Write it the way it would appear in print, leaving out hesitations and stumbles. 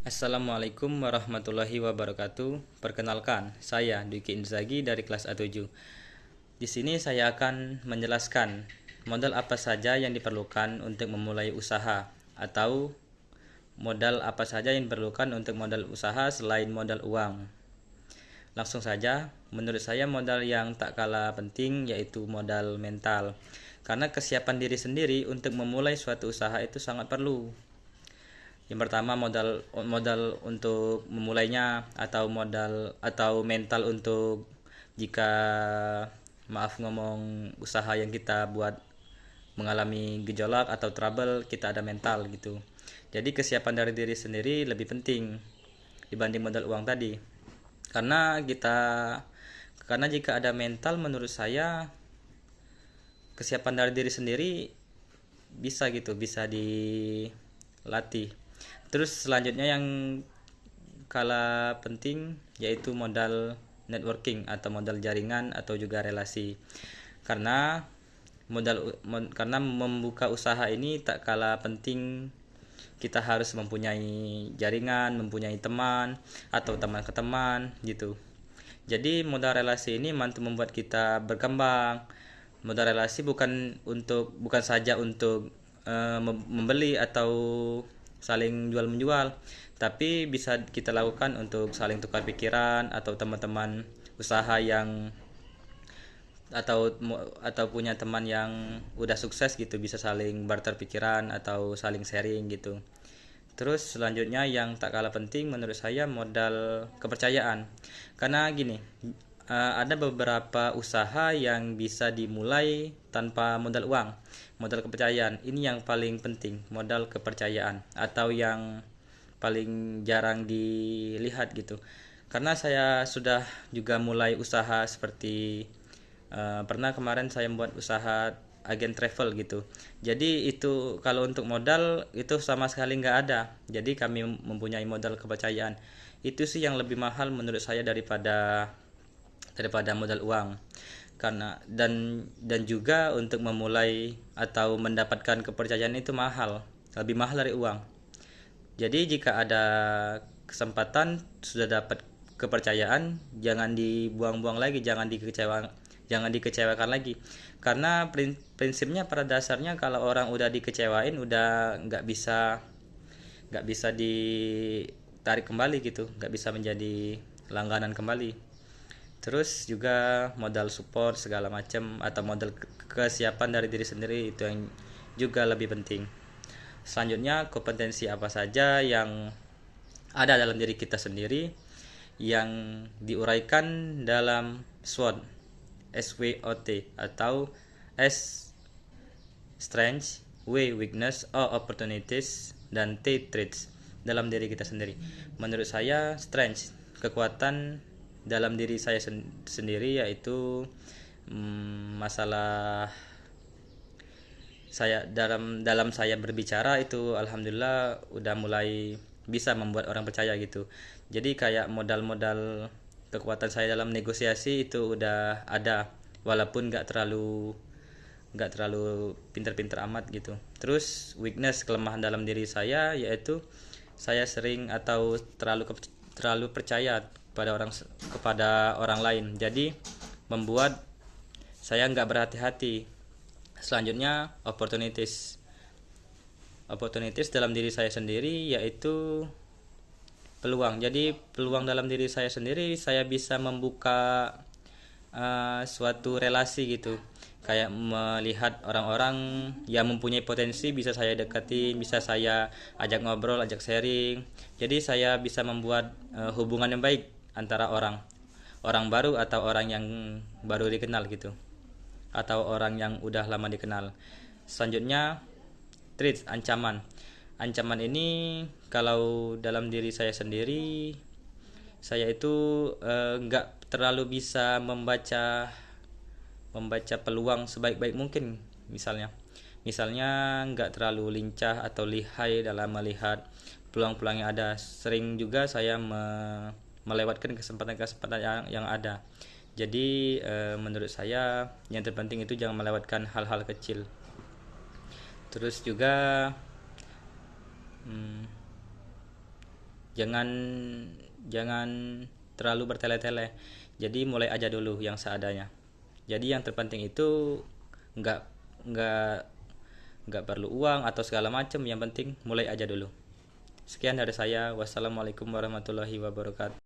Assalamualaikum warahmatullahi wabarakatuh. Perkenalkan, saya Dwiki Inzaghi dari kelas A7. Di sini saya akan menjelaskan modal apa saja yang diperlukan untuk memulai usaha atau modal apa saja yang diperlukan untuk modal usaha selain modal uang. Langsung saja, menurut saya modal yang tak kalah penting yaitu modal mental. Karena kesiapan diri sendiri untuk memulai suatu usaha itu sangat perlu. Yang pertama modal modal untuk memulainya atau modal atau mental untuk jika maaf ngomong usaha yang kita buat mengalami gejolak atau trouble, kita ada mental gitu. Jadi kesiapan dari diri sendiri lebih penting dibanding modal uang tadi. Karena kita karena jika ada mental, menurut saya kesiapan dari diri sendiri bisa dilatih. Terus selanjutnya yang kalah penting yaitu modal networking atau modal jaringan atau juga relasi. Karena karena membuka usaha ini tak kalah penting, kita harus mempunyai jaringan, mempunyai teman atau teman ke teman gitu. Jadi modal relasi ini mampu membuat kita berkembang. Modal relasi bukan saja untuk membeli atau saling jual menjual, tapi bisa kita lakukan untuk saling tukar pikiran atau teman-teman usaha yang atau punya teman yang udah sukses gitu, bisa saling barter pikiran atau saling sharing gitu. Terus selanjutnya yang tak kalah penting menurut saya modal kepercayaan. Karena gini, ada beberapa usaha yang bisa dimulai tanpa modal uang. Modal kepercayaan ini yang paling penting, modal kepercayaan atau yang paling jarang dilihat gitu. Karena saya sudah juga mulai usaha seperti pernah kemarin saya membuat usaha agen travel gitu. Jadi itu kalau untuk modal itu sama sekali nggak ada. Jadi kami mempunyai modal kepercayaan. Itu sih yang lebih mahal menurut saya daripada modal uang. Karena dan juga untuk memulai atau mendapatkan kepercayaan itu mahal, lebih mahal dari uang. Jadi jika ada kesempatan sudah dapat kepercayaan, jangan dibuang-buang lagi, jangan dikecewakan lagi. Karena prinsipnya pada dasarnya kalau orang udah dikecewain udah nggak bisa ditarik kembali gitu, nggak bisa menjadi langganan kembali. Terus juga modal support segala macam atau modal kesiapan dari diri sendiri itu yang juga lebih penting. Selanjutnya kompetensi apa saja yang ada dalam diri kita sendiri yang diuraikan dalam SWOT, SWOT atau S strength, W weakness, O opportunities, dan T traits dalam diri kita sendiri. Menurut saya strength, kekuatan dalam diri saya sendiri yaitu masalah saya dalam saya berbicara itu alhamdulillah udah mulai bisa membuat orang percaya gitu. Jadi kayak modal-modal kekuatan saya dalam negosiasi itu udah ada, walaupun nggak terlalu pinter-pinter amat gitu. Terus weakness, kelemahan dalam diri saya yaitu saya sering atau terlalu percaya kepada orang lain, jadi membuat saya nggak berhati-hati. Selanjutnya opportunities dalam diri saya sendiri yaitu peluang. Jadi peluang dalam diri saya sendiri, saya bisa membuka suatu relasi gitu, kayak melihat orang-orang yang mempunyai potensi bisa saya dekati, bisa saya ajak ngobrol, ajak sharing. Jadi saya bisa membuat hubungan yang baik antara orang orang baru atau orang yang baru dikenal gitu, atau orang yang udah lama dikenal. Selanjutnya threat, ancaman ini kalau dalam diri saya sendiri, saya itu nggak terlalu bisa membaca membaca peluang sebaik-baik mungkin. Misalnya nggak terlalu lincah atau lihai dalam melihat peluang-peluang yang ada. Sering juga saya melewatkan kesempatan-kesempatan yang ada. Jadi menurut saya yang terpenting itu jangan melewatkan hal-hal kecil. Terus juga hmm, jangan jangan terlalu bertele-tele. Jadi mulai aja dulu yang seadanya. Jadi yang terpenting itu nggak nggak nggak perlu uang atau segala macam, yang penting mulai aja dulu. Sekian dari saya. Wassalamualaikum warahmatullahi wabarakatuh.